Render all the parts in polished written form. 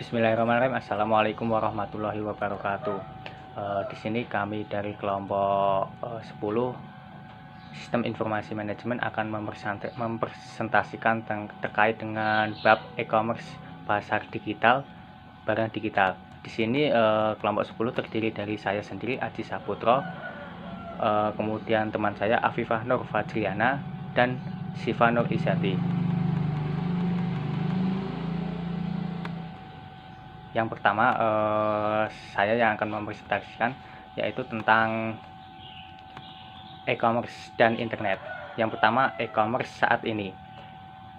Bismillahirrahmanirrahim. Assalamualaikum warahmatullahi wabarakatuh. Di sini kami dari kelompok 10 Sistem Informasi Manajemen akan mempresentasikan terkait dengan bab e-commerce, pasar digital, barang digital. Di sini kelompok 10 terdiri dari saya sendiri, Aji Saputro, kemudian teman saya Afifah Nur Fajriana dan Siva Nur Izati. Yang pertama saya yang akan mempresentasikan yaitu tentang e-commerce dan internet. Yang pertama, e-commerce saat ini.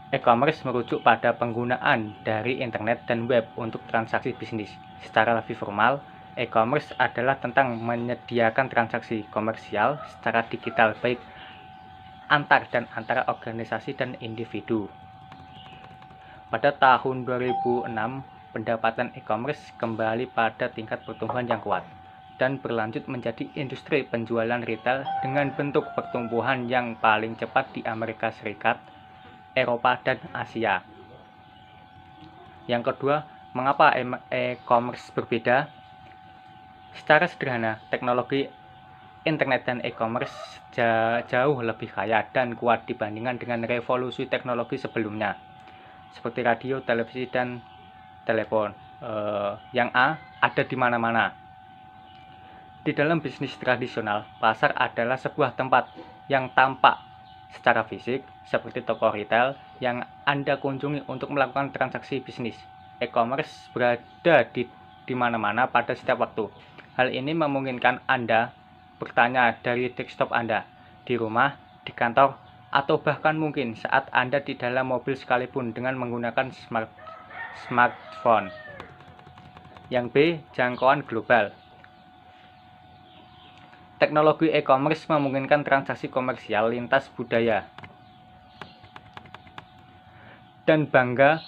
E-commerce merujuk pada penggunaan dari internet dan web untuk transaksi bisnis. Secara lebih formal, e-commerce adalah tentang menyediakan transaksi komersial secara digital baik antar dan antara organisasi dan individu. Pada tahun 2006, pendapatan e-commerce kembali pada tingkat pertumbuhan yang kuat dan berlanjut menjadi industri penjualan retail dengan bentuk pertumbuhan yang paling cepat di Amerika Serikat, Eropa, dan Asia. Yang kedua, mengapa e-commerce berbeda? Secara sederhana, teknologi internet dan e-commerce jauh lebih kaya dan kuat dibandingkan dengan revolusi teknologi sebelumnya, seperti radio, televisi, dan telepon. Yang A, ada di mana-mana. Di dalam bisnis tradisional, pasar adalah sebuah tempat yang tampak secara fisik, seperti toko retail yang Anda kunjungi untuk melakukan transaksi bisnis. E-commerce berada di mana-mana pada setiap waktu. Hal ini memungkinkan Anda bertanya dari desktop Anda, di rumah, di kantor, atau bahkan mungkin saat Anda di dalam mobil sekalipun dengan menggunakan smartphone. Yang B, jangkauan global. Teknologi e-commerce memungkinkan transaksi komersial lintas budaya dan bangsa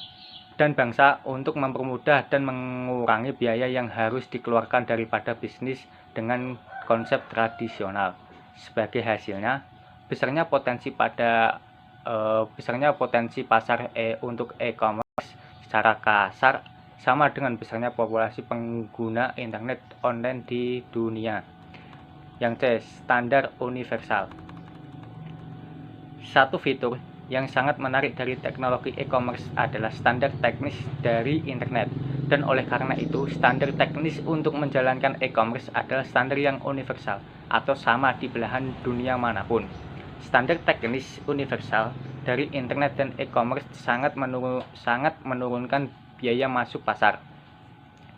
untuk mempermudah dan mengurangi biaya yang harus dikeluarkan daripada bisnis dengan konsep tradisional. Sebagai hasilnya, besarnya potensi pasar untuk e-commerce secara kasar sama dengan besarnya populasi pengguna internet online di dunia. Yang C, standar universal. Satu fitur yang sangat menarik dari teknologi e-commerce adalah standar teknis dari internet, dan oleh karena itu standar teknis untuk menjalankan e-commerce adalah standar yang universal atau sama di belahan dunia manapun. Standar teknis universal dari internet dan e-commerce sangat menurunkan biaya masuk pasar,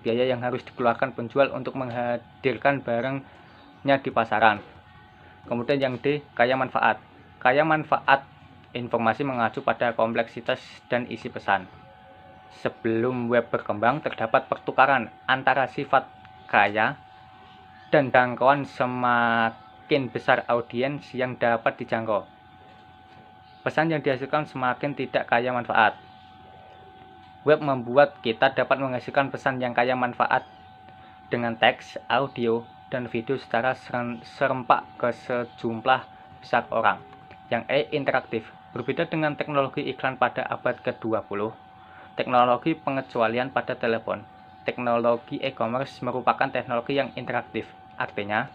biaya yang harus dikeluarkan penjual untuk menghadirkan barangnya di pasaran. Kemudian yang D, kaya manfaat. Kaya manfaat informasi mengacu pada kompleksitas dan isi pesan. Sebelum web berkembang, terdapat pertukaran antara sifat kaya dan jangkauan semakin besar audiens yang dapat dijangkau. Pesan yang dihasilkan semakin tidak kaya manfaat. Web membuat kita dapat menghasilkan pesan yang kaya manfaat dengan teks, audio, dan video secara serempak ke sejumlah besar orang. Yang E, interaktif. Berbeda dengan teknologi iklan pada abad ke-20, teknologi pengecualian pada telepon, teknologi e-commerce merupakan teknologi yang interaktif. Artinya,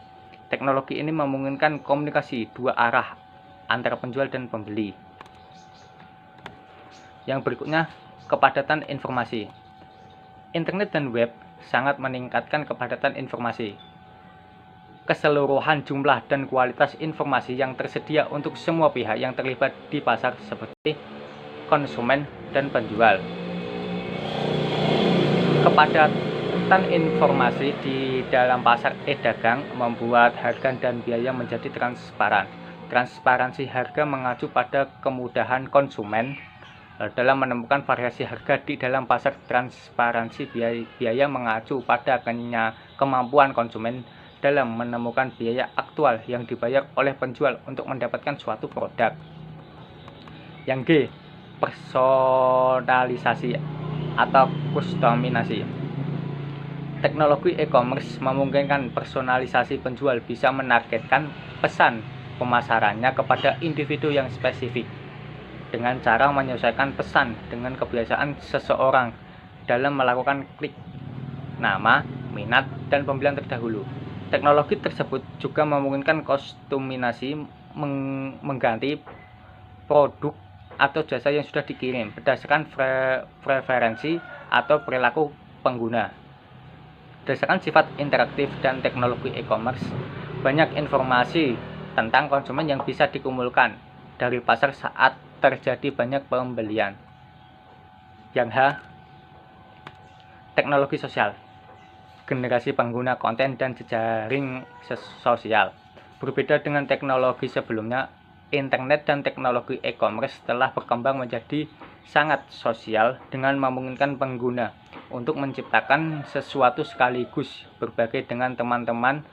teknologi ini memungkinkan komunikasi dua arah antara penjual dan pembeli. Yang berikutnya, kepadatan informasi. Internet dan web sangat meningkatkan kepadatan informasi. Keseluruhan jumlah dan kualitas informasi yang tersedia untuk semua pihak yang terlibat di pasar seperti konsumen dan penjual. Kepadatan informasi di dalam pasar e-dagang membuat harga dan biaya menjadi transparan. Transparansi harga mengacu pada kemudahan konsumen dalam menemukan variasi harga di dalam pasar. Transparansi biaya mengacu pada kemampuan konsumen dalam menemukan biaya aktual yang dibayar oleh penjual untuk mendapatkan suatu produk. Yang G, personalisasi atau kustomisasi. Teknologi e-commerce memungkinkan personalisasi. Penjual bisa menargetkan pesan pemasarannya kepada individu yang spesifik dengan cara menyesuaikan pesan dengan kebiasaan seseorang dalam melakukan klik nama, minat, dan pembelian terdahulu. Teknologi tersebut juga memungkinkan kostuminasi mengganti produk atau jasa yang sudah dikirim berdasarkan preferensi atau perilaku pengguna. Berdasarkan sifat interaktif dan teknologi e-commerce, banyak informasi tentang konsumen yang bisa dikumpulkan dari pasar saat terjadi banyak pembelian. Yang H, teknologi sosial, generasi pengguna konten dan jejaring sosial. Berbeda dengan teknologi sebelumnya, internet dan teknologi e-commerce telah berkembang menjadi sangat sosial dengan memungkinkan pengguna untuk menciptakan sesuatu sekaligus berbagai dengan teman-teman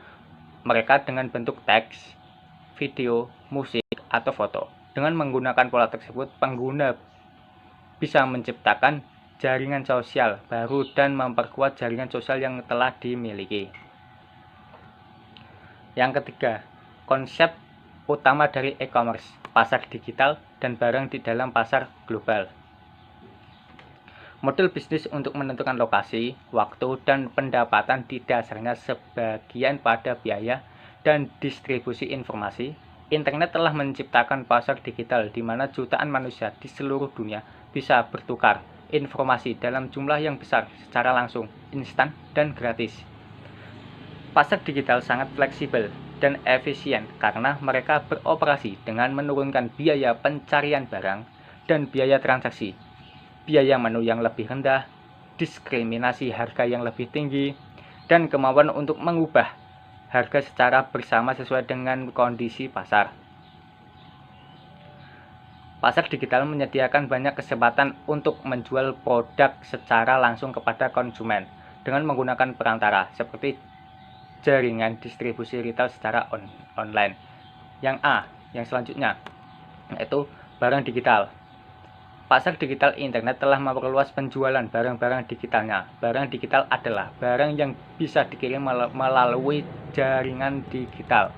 mereka dengan bentuk teks, video, musik, atau foto. Dengan menggunakan pola tersebut, pengguna bisa menciptakan jaringan sosial baru dan memperkuat jaringan sosial yang telah dimiliki. Yang ketiga, konsep utama dari e-commerce, pasar digital dan barang di dalam pasar global. Model bisnis untuk menentukan lokasi, waktu, dan pendapatan di dasarnya sebagian pada biaya dan distribusi informasi. Internet telah menciptakan pasar digital di mana jutaan manusia di seluruh dunia bisa bertukar informasi dalam jumlah yang besar secara langsung, instan, dan gratis. Pasar digital sangat fleksibel dan efisien karena mereka beroperasi dengan menurunkan biaya pencarian barang dan biaya transaksi, biaya menu yang lebih rendah, diskriminasi harga yang lebih tinggi, dan kemampuan untuk mengubah harga secara bersama sesuai dengan kondisi pasar. Pasar digital menyediakan banyak kesempatan untuk menjual produk secara langsung kepada konsumen dengan menggunakan perantara seperti jaringan distribusi retail secara online. Yang A, yang selanjutnya, yaitu barang digital. Pasar digital internet telah memperluas penjualan barang-barang digitalnya. Barang digital adalah barang yang bisa dikirim melalui jaringan digital.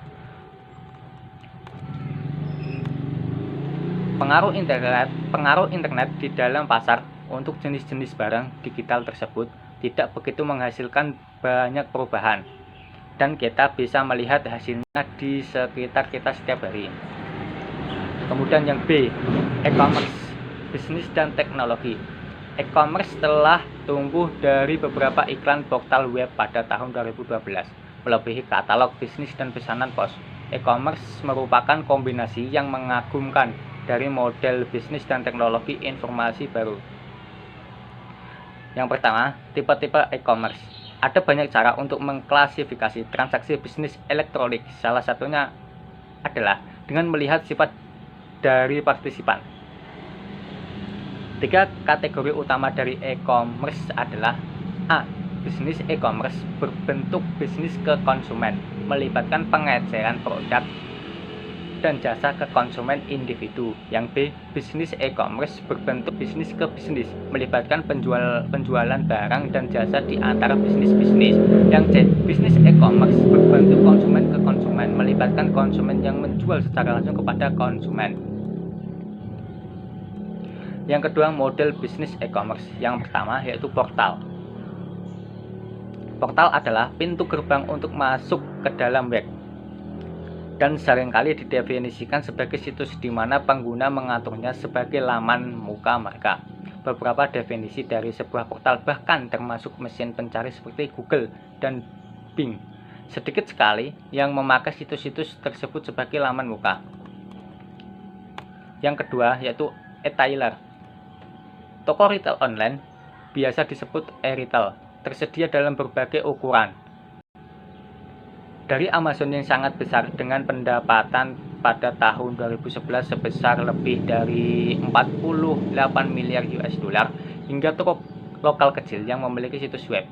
Pengaruh internet di dalam pasar untuk jenis-jenis barang digital tersebut tidak begitu menghasilkan banyak perubahan, dan kita bisa melihat hasilnya di sekitar kita setiap hari. Kemudian yang B, e-commerce, bisnis dan teknologi. E-commerce telah tumbuh dari beberapa iklan portal web pada tahun 2012, melebihi katalog bisnis dan pesanan pos. E-commerce merupakan kombinasi yang mengagumkan dari model bisnis dan teknologi informasi baru. Yang pertama, tipe-tipe e-commerce. Ada banyak cara untuk mengklasifikasi transaksi bisnis elektronik. Salah satunya adalah dengan melihat sifat dari partisipan. 3 kategori utama dari e-commerce adalah A. Bisnis e-commerce berbentuk bisnis ke konsumen, melibatkan pengeceran produk dan jasa ke konsumen individu. Yang B. Bisnis e-commerce berbentuk bisnis ke bisnis, melibatkan penjualan barang dan jasa di antara bisnis-bisnis. Yang C. Bisnis e-commerce berbentuk konsumen ke konsumen, melibatkan konsumen yang menjual secara langsung kepada konsumen. Yang kedua, model bisnis e-commerce. Yang pertama yaitu portal. Portal adalah pintu gerbang untuk masuk ke dalam web, dan seringkali didefinisikan sebagai situs di mana pengguna mengaturnya sebagai laman muka mereka. Beberapa definisi dari sebuah portal bahkan termasuk mesin pencari seperti Google dan Bing. Sedikit sekali yang memakai situs-situs tersebut sebagai laman muka. Yang kedua yaitu e-tailer. Toko retail online, biasa disebut e-retail, tersedia dalam berbagai ukuran. Dari Amazon yang sangat besar dengan pendapatan pada tahun 2011 sebesar lebih dari 48 miliar US dollar hingga toko lokal kecil yang memiliki situs web.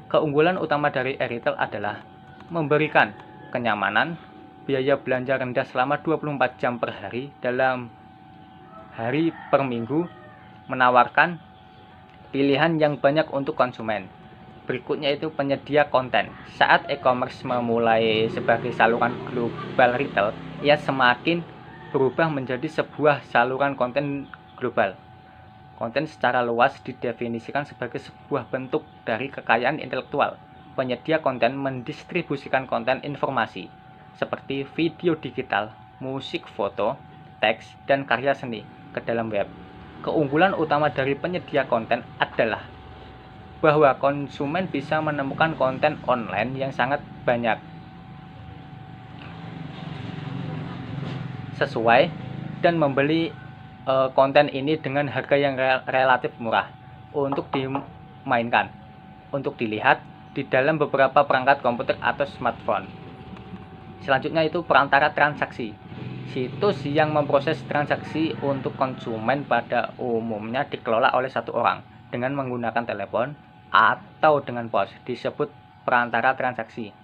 Keunggulan utama dari e-retail adalah memberikan kenyamanan, biaya belanja rendah selama 24 jam per hari dalam hari per minggu, menawarkan pilihan yang banyak untuk konsumen. Berikutnya itu penyedia konten. Saat e-commerce memulai sebagai saluran global retail, ia semakin berubah menjadi sebuah saluran konten global. Konten secara luas didefinisikan sebagai sebuah bentuk dari kekayaan intelektual. Penyedia konten mendistribusikan konten informasi seperti video digital, musik, foto, teks, dan karya seni ke dalam web. Keunggulan utama dari penyedia konten adalah bahwa konsumen bisa menemukan konten online yang sangat banyak, sesuai, dan membeli konten ini dengan harga yang relatif murah untuk dimainkan, untuk dilihat di dalam beberapa perangkat komputer atau smartphone. Selanjutnya itu perantara transaksi. Situs yang memproses transaksi untuk konsumen pada umumnya dikelola oleh satu orang dengan menggunakan telepon atau dengan pos, disebut perantara transaksi.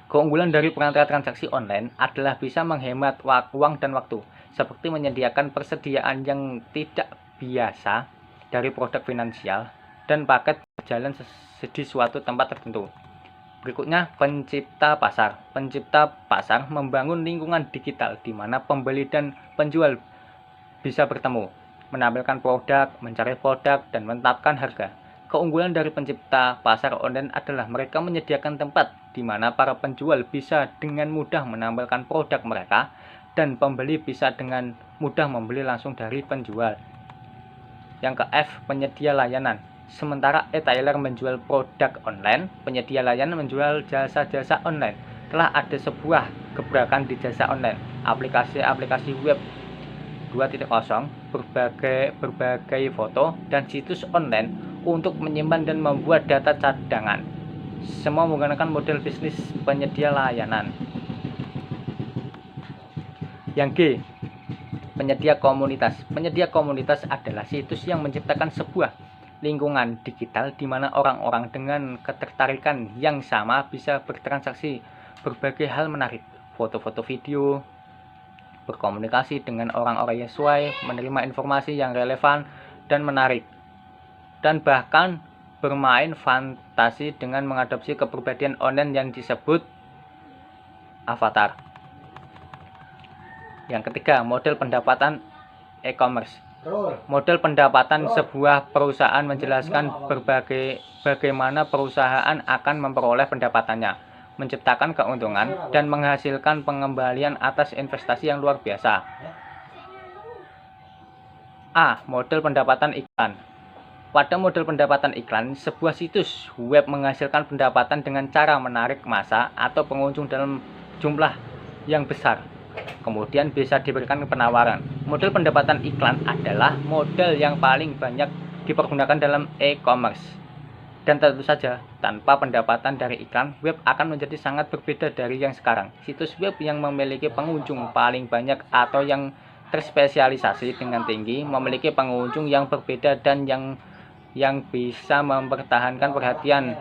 Keunggulan dari perantara transaksi online adalah bisa menghemat uang dan waktu, seperti menyediakan persediaan yang tidak biasa dari produk finansial dan paket berjalan di suatu tempat tertentu. Berikutnya, pencipta pasar. Pencipta pasar membangun lingkungan digital di mana pembeli dan penjual bisa bertemu, menampilkan produk, mencari produk, dan menetapkan harga. Keunggulan dari pencipta pasar online adalah mereka menyediakan tempat di mana para penjual bisa dengan mudah menampilkan produk mereka dan pembeli bisa dengan mudah membeli langsung dari penjual. Yang ke F, penyedia layanan. Sementara e-tailer menjual produk online, penyedia layanan menjual jasa-jasa online. Telah ada sebuah gebrakan di jasa online, aplikasi-aplikasi web 2.0, berbagai foto dan situs online untuk menyimpan dan membuat data cadangan. Semua menggunakan model bisnis penyedia layanan. Yang G, penyedia komunitas. Penyedia komunitas adalah situs yang menciptakan sebuah lingkungan digital di mana orang-orang dengan ketertarikan yang sama bisa bertransaksi berbagai hal menarik, foto-foto, video, berkomunikasi dengan orang-orang yang sesuai, menerima informasi yang relevan dan menarik, dan bahkan bermain fantasi dengan mengadopsi kepribadian online yang disebut avatar. Yang ketiga, model pendapatan e-commerce. Model pendapatan sebuah perusahaan menjelaskan bagaimana perusahaan akan memperoleh pendapatannya, menciptakan keuntungan, dan menghasilkan pengembalian atas investasi yang luar biasa. A. Model pendapatan iklan. Pada model pendapatan iklan, sebuah situs web menghasilkan pendapatan dengan cara menarik massa atau pengunjung dalam jumlah yang besar. Kemudian bisa diberikan penawaran. Model pendapatan iklan adalah model yang paling banyak dipergunakan dalam e-commerce. Dan tentu saja, tanpa pendapatan dari iklan, web akan menjadi sangat berbeda dari yang sekarang. Situs web yang memiliki pengunjung paling banyak atau yang terspesialisasi dengan tinggi memiliki pengunjung yang berbeda dan yang bisa mempertahankan perhatian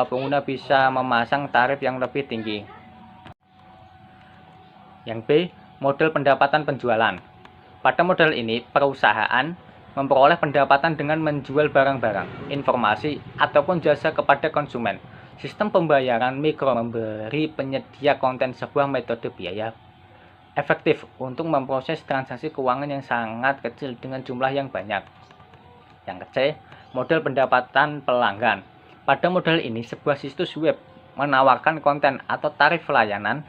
pengguna, bisa memasang tarif yang lebih tinggi. Yang B, model pendapatan penjualan. Pada model ini, perusahaan memperoleh pendapatan dengan menjual barang-barang, informasi, ataupun jasa kepada konsumen. Sistem pembayaran mikro memberi penyedia konten sebuah metode biaya efektif untuk memproses transaksi keuangan yang sangat kecil dengan jumlah yang banyak. Yang C, model pendapatan pelanggan. Pada model ini, sebuah situs web menawarkan konten atau tarif layanan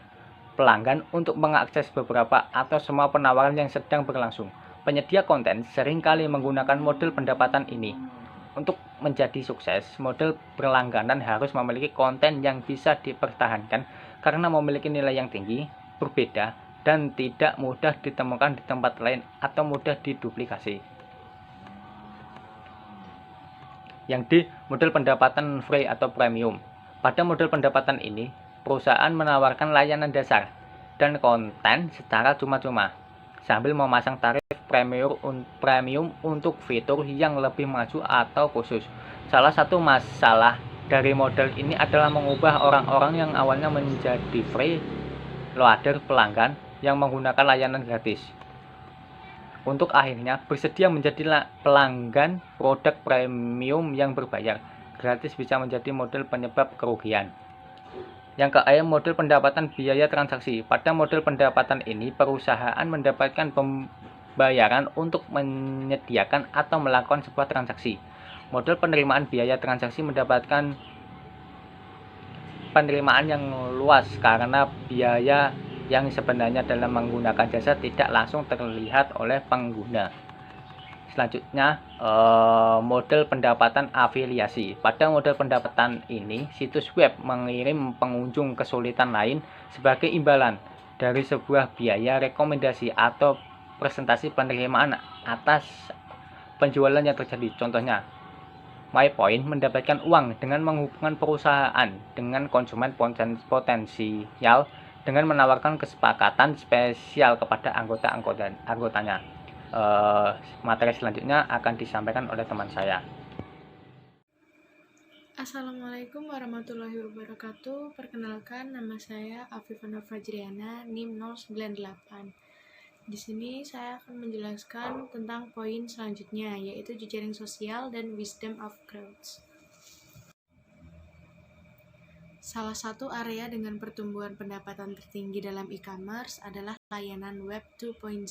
pelanggan untuk mengakses beberapa atau semua penawaran yang sedang berlangsung. Penyedia konten seringkali menggunakan model pendapatan ini. Untuk menjadi sukses, model berlangganan harus memiliki konten yang bisa dipertahankan karena memiliki nilai yang tinggi, berbeda, dan tidak mudah ditemukan di tempat lain atau mudah diduplikasi. Yang D, model pendapatan free atau premium. Pada model pendapatan ini, perusahaan menawarkan layanan dasar dan konten secara cuma-cuma, sambil memasang tarif premium untuk fitur yang lebih maju atau khusus. Salah satu masalah dari model ini adalah mengubah orang-orang yang awalnya menjadi free loader pelanggan yang menggunakan layanan gratis untuk akhirnya bersedia menjadi pelanggan produk premium yang berbayar. Gratis bisa menjadi model penyebab kerugian. Yang ke-E, model pendapatan biaya transaksi. Pada model pendapatan ini, perusahaan mendapatkan bayaran untuk menyediakan atau melakukan sebuah transaksi. Model penerimaan biaya transaksi mendapatkan penerimaan yang luas karena biaya yang sebenarnya dalam menggunakan jasa tidak langsung terlihat oleh pengguna. Selanjutnya, model pendapatan afiliasi. Pada model pendapatan ini, situs web mengirim pengunjung kesulitan lain sebagai imbalan dari sebuah biaya rekomendasi atau presentasi penerimaan atas penjualan yang terjadi. Contohnya, MyPoint mendapatkan uang dengan menghubungkan perusahaan dengan konsumen potensial dengan menawarkan kesepakatan spesial kepada anggotanya. Materi selanjutnya akan disampaikan oleh teman saya. Assalamualaikum warahmatullahi wabarakatuh. Perkenalkan, nama saya Afifah Nur Fajriana, NIM 098. Di sini saya akan menjelaskan tentang poin selanjutnya, yaitu jejaring sosial dan wisdom of crowds. Salah satu area dengan pertumbuhan pendapatan tertinggi dalam e-commerce adalah layanan Web 2.0.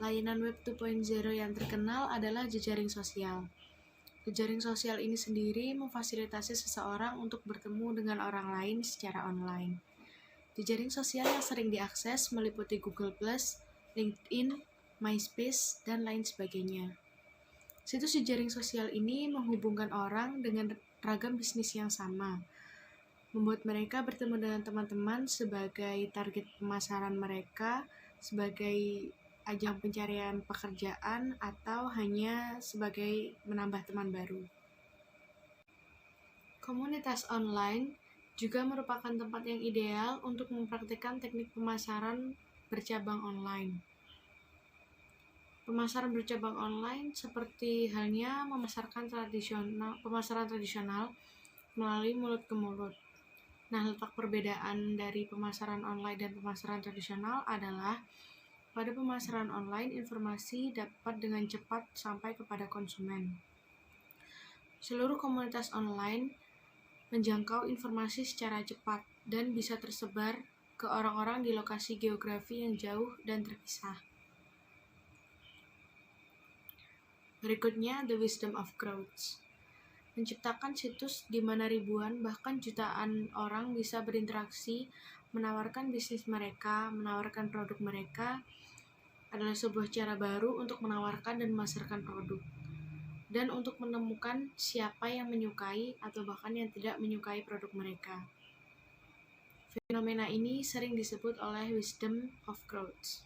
Layanan Web 2.0 yang terkenal adalah jejaring sosial. Jejaring sosial ini sendiri memfasilitasi seseorang untuk bertemu dengan orang lain secara online. Jejaring sosial yang sering diakses meliputi Google+, LinkedIn, MySpace, dan lain sebagainya. Situs jejaring sosial ini menghubungkan orang dengan ragam bisnis yang sama, membuat mereka bertemu dengan teman-teman sebagai target pemasaran mereka, sebagai ajang pencarian pekerjaan, atau hanya sebagai menambah teman baru. Komunitas online juga merupakan tempat yang ideal untuk mempraktikkan teknik pemasaran bercabang online. Pemasaran bercabang online seperti halnya pemasaran tradisional melalui mulut ke mulut. Nah, letak perbedaan dari pemasaran online dan pemasaran tradisional adalah pada pemasaran online, informasi dapat dengan cepat sampai kepada konsumen. Seluruh komunitas online menjangkau informasi secara cepat dan bisa tersebar ke orang-orang di lokasi geografi yang jauh dan terpisah. Berikutnya, the wisdom of crowds. Menciptakan situs di mana ribuan bahkan jutaan orang bisa berinteraksi, menawarkan bisnis mereka, menawarkan produk mereka, adalah sebuah cara baru untuk menawarkan dan memasarkan produk, dan untuk menemukan siapa yang menyukai atau bahkan yang tidak menyukai produk mereka. Fenomena ini sering disebut oleh wisdom of crowds.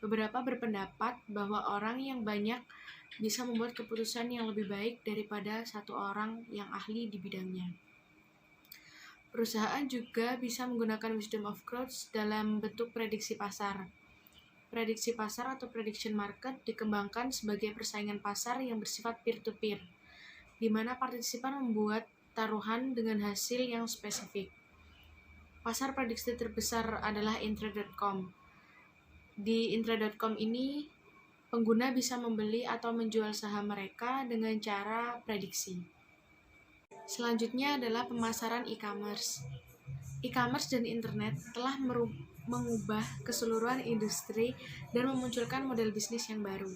Beberapa berpendapat bahwa orang yang banyak bisa membuat keputusan yang lebih baik daripada satu orang yang ahli di bidangnya. Perusahaan juga bisa menggunakan wisdom of crowds dalam bentuk prediksi pasar. Prediksi pasar atau prediction market dikembangkan sebagai persaingan pasar yang bersifat peer-to-peer, di mana partisipan membuat taruhan dengan hasil yang spesifik. Pasar prediksi terbesar adalah Intra.com. Di Intra.com ini, pengguna bisa membeli atau menjual saham mereka dengan cara prediksi. Selanjutnya adalah pemasaran e-commerce. E-commerce dan internet telah mengubah keseluruhan industri dan memunculkan model bisnis yang baru.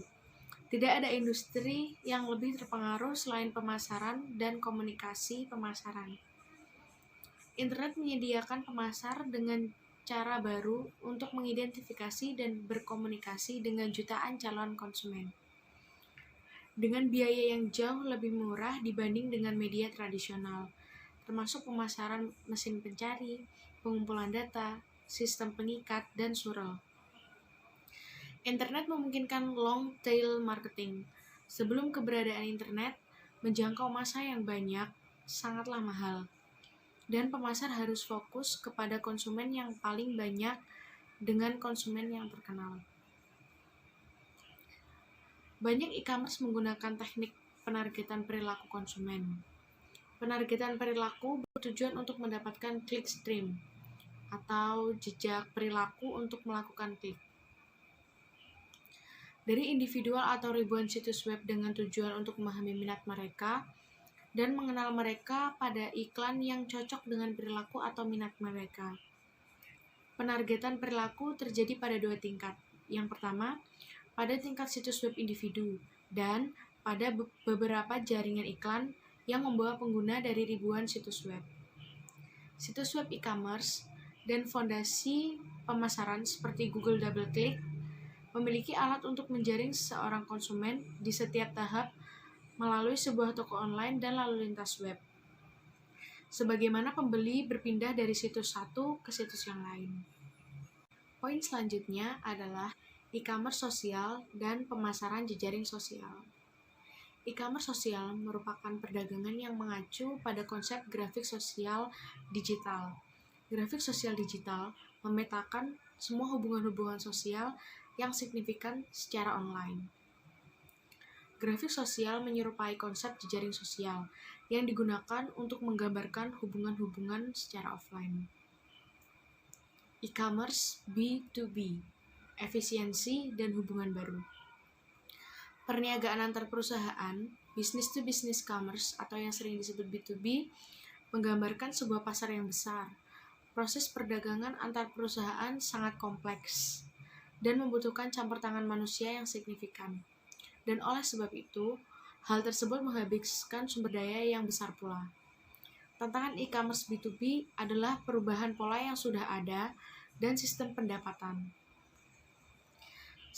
Tidak ada industri yang lebih terpengaruh selain pemasaran dan komunikasi pemasaran. Internet menyediakan pemasar dengan cara baru untuk mengidentifikasi dan berkomunikasi dengan jutaan calon konsumen. Dengan biaya yang jauh lebih murah dibanding dengan media tradisional, termasuk pemasaran mesin pencari, pengumpulan data, sistem pengikat, dan surel. Internet memungkinkan long tail marketing. Sebelum keberadaan internet, menjangkau massa yang banyak sangatlah mahal, dan pemasar harus fokus kepada konsumen yang paling banyak dengan konsumen yang terkenal. Banyak e-commerce menggunakan teknik penargetan perilaku konsumen. Penargetan perilaku bertujuan untuk mendapatkan clickstream atau jejak perilaku untuk melakukan klik dari individual atau ribuan situs web dengan tujuan untuk memahami minat mereka dan mengenal mereka pada iklan yang cocok dengan perilaku atau minat mereka. Penargetan perilaku terjadi pada dua tingkat. Yang pertama, pada tingkat situs web individu, dan pada beberapa jaringan iklan yang membawa pengguna dari ribuan situs web. Situs web e-commerce dan fondasi pemasaran seperti Google DoubleClick memiliki alat untuk menjaring seorang konsumen di setiap tahap melalui sebuah toko online dan lalu lintas web. Sebagaimana pembeli berpindah dari situs satu ke situs yang lain. Poin selanjutnya adalah e-commerce sosial dan pemasaran jejaring sosial. E-commerce sosial merupakan perdagangan yang mengacu pada konsep grafik sosial digital. Grafik sosial digital memetakan semua hubungan-hubungan sosial yang signifikan secara online. Grafik sosial menyerupai konsep jejaring sosial yang digunakan untuk menggambarkan hubungan-hubungan secara offline. E-commerce B2B, efisiensi dan hubungan baru. Perniagaan antar perusahaan, business to business commerce atau yang sering disebut B2B, menggambarkan sebuah pasar yang besar. Proses perdagangan antar perusahaan sangat kompleks dan membutuhkan campur tangan manusia yang signifikan. Dan oleh sebab itu, hal tersebut menghabiskan sumber daya yang besar pula. Tantangan e-commerce B2B adalah perubahan pola yang sudah ada dan sistem pendapatan,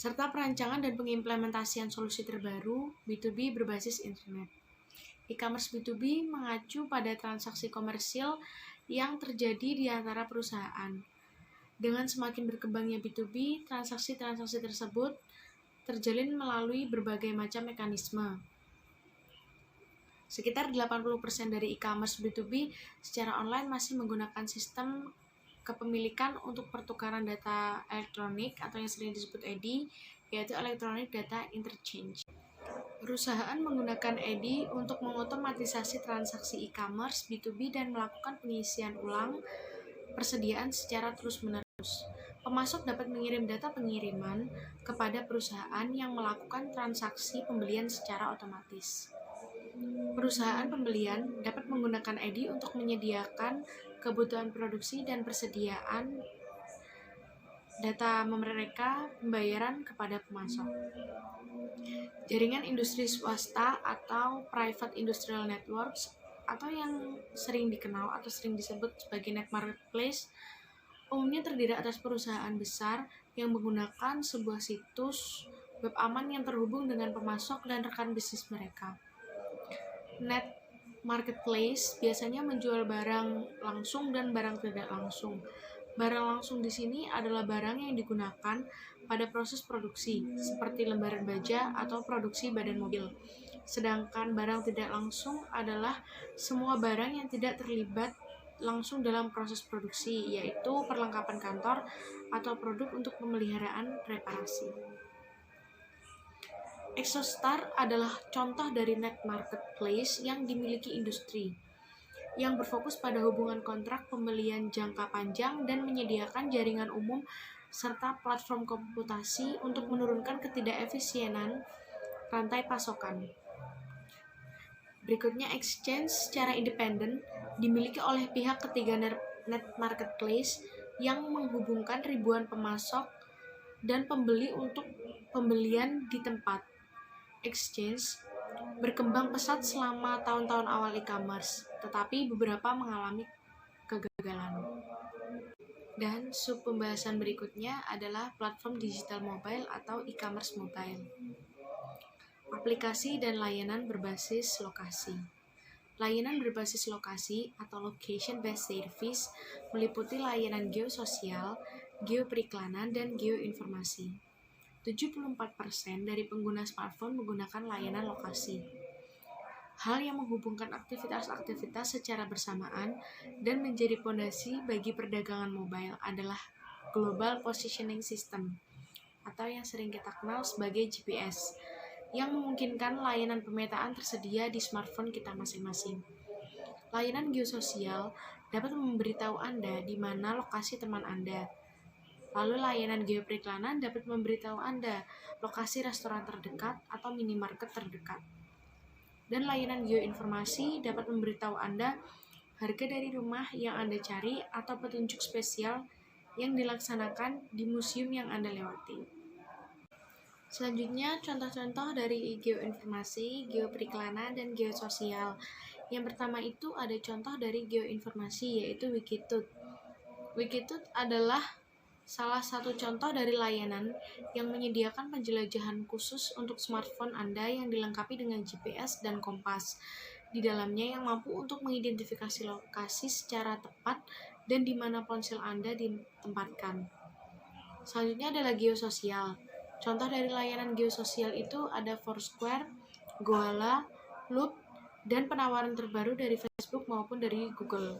serta perancangan dan pengimplementasian solusi terbaru B2B berbasis internet. E-commerce B2B mengacu pada transaksi komersil yang terjadi di antara perusahaan. Dengan semakin berkembangnya B2B, transaksi-transaksi tersebut terjalin melalui berbagai macam mekanisme. Sekitar 80% dari e-commerce B2B secara online masih menggunakan sistem kepemilikan untuk pertukaran data elektronik atau yang sering disebut EDI, yaitu Electronic Data Interchange. Perusahaan menggunakan EDI untuk mengotomatisasi transaksi e-commerce B2B dan melakukan pengisian ulang persediaan secara terus-menerus. Pemasok dapat mengirim data pengiriman kepada perusahaan yang melakukan transaksi pembelian secara otomatis. Perusahaan pembelian dapat menggunakan EDI untuk menyediakan kebutuhan produksi dan persediaan data mereka pembayaran kepada pemasok. Jaringan industri swasta atau private industrial networks atau yang sering dikenal atau sering disebut sebagai net marketplace umumnya terdiri atas perusahaan besar yang menggunakan sebuah situs web aman yang terhubung dengan pemasok dan rekan bisnis mereka. Net marketplace biasanya menjual barang langsung dan barang tidak langsung. Barang langsung di sini adalah barang yang digunakan pada proses produksi, seperti lembaran baja atau produksi badan mobil. Sedangkan barang tidak langsung adalah semua barang yang tidak terlibat langsung dalam proses produksi, yaitu perlengkapan kantor atau produk untuk pemeliharaan reparasi. Exostar adalah contoh dari net marketplace yang dimiliki industri, yang berfokus pada hubungan kontrak pembelian jangka panjang dan menyediakan jaringan umum serta platform komputasi untuk menurunkan ketidakefisienan rantai pasokan. Berikutnya, exchange secara independen dimiliki oleh pihak ketiga net marketplace yang menghubungkan ribuan pemasok dan pembeli untuk pembelian di tempat. Exchange berkembang pesat selama tahun-tahun awal e-commerce, tetapi beberapa mengalami kegagalan. Dan sub pembahasan berikutnya adalah platform digital mobile atau e-commerce mobile. Aplikasi dan layanan berbasis lokasi. Layanan berbasis lokasi atau location-based service meliputi layanan geososial, geoperiklanan, dan geoinformasi. 74% dari pengguna smartphone menggunakan layanan lokasi. Hal yang menghubungkan aktivitas-aktivitas secara bersamaan dan menjadi fondasi bagi perdagangan mobile adalah Global Positioning System atau yang sering kita kenal sebagai GPS, yang memungkinkan layanan pemetaan tersedia di smartphone kita masing-masing. Layanan geososial dapat memberitahu Anda di mana lokasi teman Anda. Lalu layanan geoperiklanan dapat memberitahu Anda lokasi restoran terdekat atau minimarket terdekat. Dan layanan geoinformasi dapat memberitahu Anda harga dari rumah yang Anda cari atau petunjuk spesial yang dilaksanakan di museum yang Anda lewati. Selanjutnya, contoh-contoh dari geoinformasi, geoperiklanan, dan geososial. Yang pertama itu ada contoh dari geoinformasi, yaitu Wikitut. Wikitut adalah salah satu contoh dari layanan yang menyediakan penjelajahan khusus untuk smartphone Anda yang dilengkapi dengan GPS dan kompas di dalamnya yang mampu untuk mengidentifikasi lokasi secara tepat dan di mana ponsel Anda ditempatkan. Selanjutnya adalah geososial. Contoh dari layanan geososial itu ada Foursquare, Goala, Loop, dan penawaran terbaru dari Facebook maupun dari Google.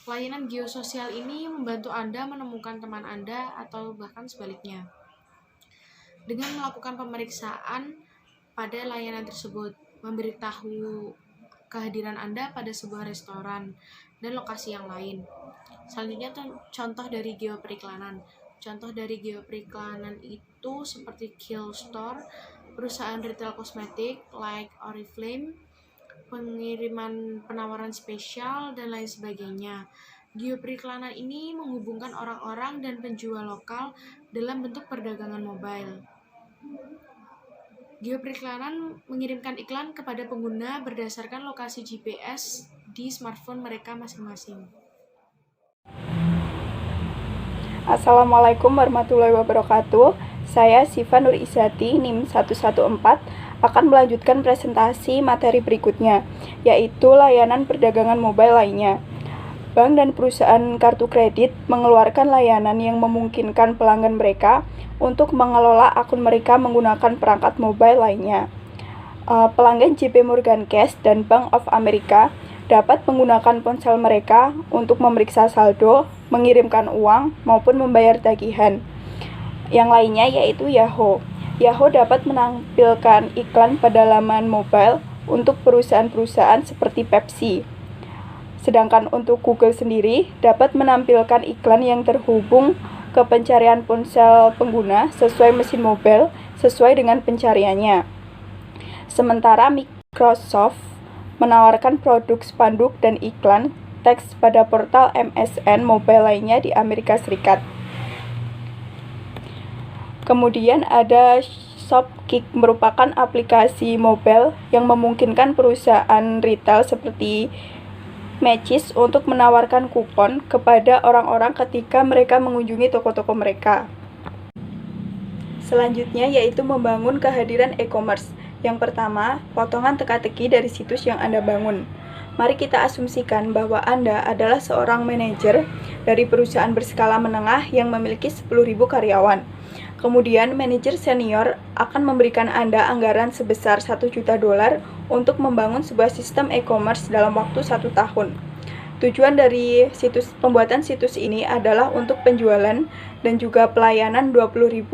Layanan geososial ini membantu Anda menemukan teman Anda atau bahkan sebaliknya. Dengan melakukan pemeriksaan pada layanan tersebut, memberitahu kehadiran Anda pada sebuah restoran dan lokasi yang lain. Selanjutnya contoh dari geoperiklanan. Contoh dari geoperiklanan itu seperti Killstore, perusahaan retail kosmetik like Oriflame, pengiriman penawaran spesial, dan lain sebagainya. Geoperiklanan ini menghubungkan orang-orang dan penjual lokal dalam bentuk perdagangan mobile. Geoperiklanan mengirimkan iklan kepada pengguna berdasarkan lokasi GPS di smartphone mereka masing-masing. Assalamualaikum warahmatullahi wabarakatuh. Saya Siva Nur Izati, NIM 114, akan melanjutkan presentasi materi berikutnya, yaitu layanan perdagangan mobile lainnya. Bank dan perusahaan kartu kredit mengeluarkan layanan yang memungkinkan pelanggan mereka untuk mengelola akun mereka menggunakan perangkat mobile lainnya. Pelanggan JP Morgan Chase dan Bank of America dapat menggunakan ponsel mereka untuk memeriksa saldo, mengirimkan uang, maupun membayar tagihan. Yang lainnya yaitu Yahoo. Yahoo dapat menampilkan iklan pada laman mobile untuk perusahaan-perusahaan seperti Pepsi. Sedangkan untuk Google sendiri dapat menampilkan iklan yang terhubung ke pencarian ponsel pengguna sesuai mesin mobile sesuai dengan pencariannya. Sementara Microsoft menawarkan produk spanduk dan iklan teks pada portal MSN mobile lainnya di Amerika Serikat. Kemudian ada Shopkick, merupakan aplikasi mobile yang memungkinkan perusahaan retail seperti Macy's untuk menawarkan kupon kepada orang-orang ketika mereka mengunjungi toko-toko mereka. Selanjutnya yaitu membangun kehadiran e-commerce. Yang pertama, potongan teka-teki dari situs yang Anda bangun. Mari kita asumsikan bahwa Anda adalah seorang manajer dari perusahaan berskala menengah yang memiliki 10.000 karyawan. Kemudian, manajer senior akan memberikan Anda anggaran sebesar $1 juta untuk membangun sebuah sistem e-commerce dalam waktu 1 tahun. Tujuan dari pembuatan situs ini adalah untuk penjualan dan juga pelayanan 20.000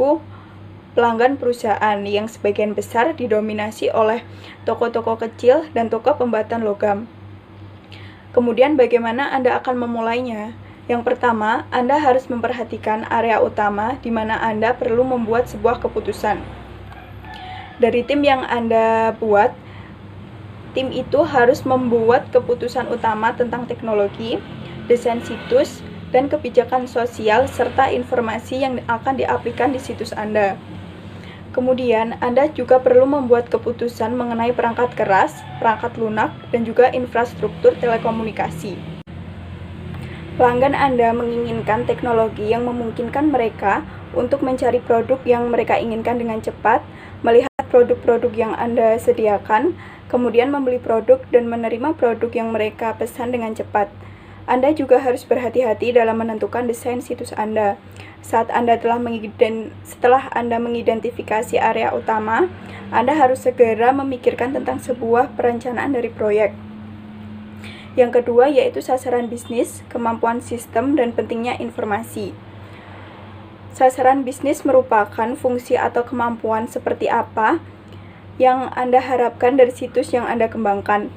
pelanggan perusahaan yang sebagian besar didominasi oleh toko-toko kecil dan toko pembuatan logam. Kemudian bagaimana Anda akan memulainya? Yang pertama, Anda harus memperhatikan area utama di mana Anda perlu membuat sebuah keputusan. Dari tim yang Anda buat, tim itu harus membuat keputusan utama tentang teknologi, desain situs, dan kebijakan sosial serta informasi yang akan diaplikasikan di situs Anda. Kemudian, Anda juga perlu membuat keputusan mengenai perangkat keras, perangkat lunak, dan juga infrastruktur telekomunikasi. Pelanggan Anda menginginkan teknologi yang memungkinkan mereka untuk mencari produk yang mereka inginkan dengan cepat, melihat produk-produk yang Anda sediakan, kemudian membeli produk dan menerima produk yang mereka pesan dengan cepat. Anda juga harus berhati-hati dalam menentukan desain situs Anda. Setelah Anda mengidentifikasi area utama, Anda harus segera memikirkan tentang sebuah perencanaan dari proyek. Yang kedua yaitu sasaran bisnis, kemampuan sistem, dan pentingnya informasi. Sasaran bisnis merupakan fungsi atau kemampuan seperti apa yang Anda harapkan dari situs yang Anda kembangkan.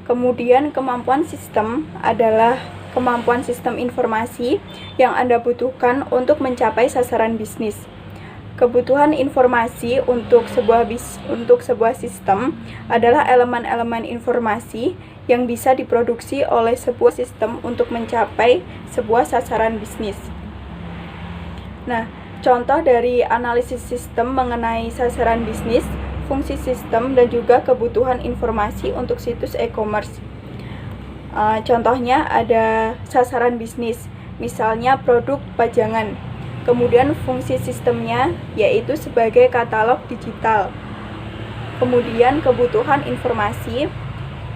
Kemudian kemampuan sistem adalah kemampuan sistem informasi yang Anda butuhkan untuk mencapai sasaran bisnis. Kebutuhan informasi untuk sebuah sistem adalah elemen-elemen informasi yang bisa diproduksi oleh sebuah sistem untuk mencapai sebuah sasaran bisnis. Nah, Contoh dari analisis sistem mengenai sasaran bisnis, fungsi sistem, dan juga kebutuhan informasi untuk situs e-commerce. Contohnya ada sasaran bisnis, misalnya produk pajangan. Kemudian fungsi sistemnya yaitu sebagai katalog digital. Kemudian kebutuhan informasi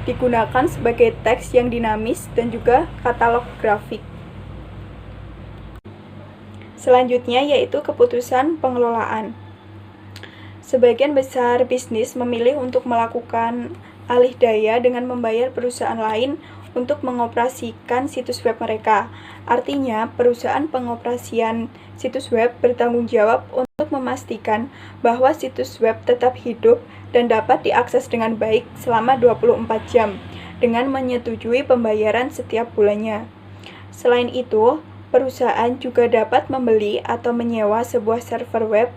digunakan sebagai teks yang dinamis dan juga katalog grafik. Selanjutnya yaitu keputusan pengelolaan. Sebagian besar bisnis memilih untuk melakukan alih daya dengan membayar perusahaan lain untuk mengoperasikan situs web mereka. Artinya, perusahaan pengoperasian situs web bertanggung jawab untuk memastikan bahwa situs web tetap hidup dan dapat diakses dengan baik selama 24 jam dengan menyetujui pembayaran setiap bulannya. Selain itu, perusahaan juga dapat membeli atau menyewa sebuah server web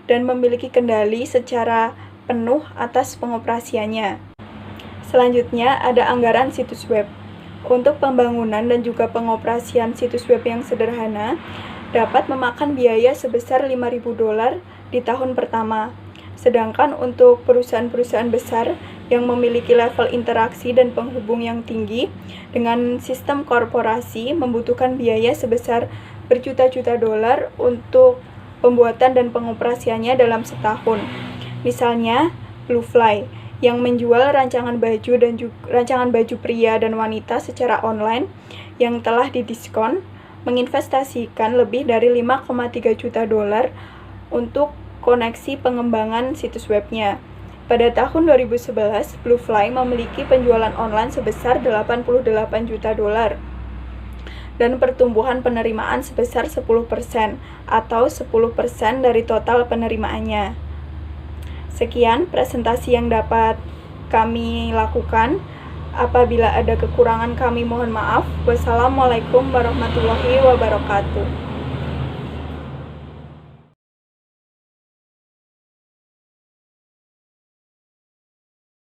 dan memiliki kendali secara penuh atas pengoperasiannya. Selanjutnya ada anggaran situs web. Untuk pembangunan dan juga pengoperasian situs web yang sederhana dapat memakan biaya sebesar $5.000 di tahun pertama. Sedangkan untuk perusahaan-perusahaan besar yang memiliki level interaksi dan penghubung yang tinggi dengan sistem korporasi membutuhkan biaya sebesar berjuta-juta dolar untuk pembuatan dan pengoperasiannya dalam setahun. Misalnya, Bluefly yang menjual rancangan baju pria dan wanita secara online yang telah didiskon menginvestasikan lebih dari $5,3 juta untuk koneksi pengembangan situs webnya. Pada tahun 2011, Bluefly memiliki penjualan online sebesar $88 juta dan pertumbuhan penerimaan sebesar 10% atau 10% dari total penerimaannya. Sekian presentasi yang dapat kami lakukan. Apabila ada kekurangan kami mohon maaf. Wassalamualaikum warahmatullahi wabarakatuh.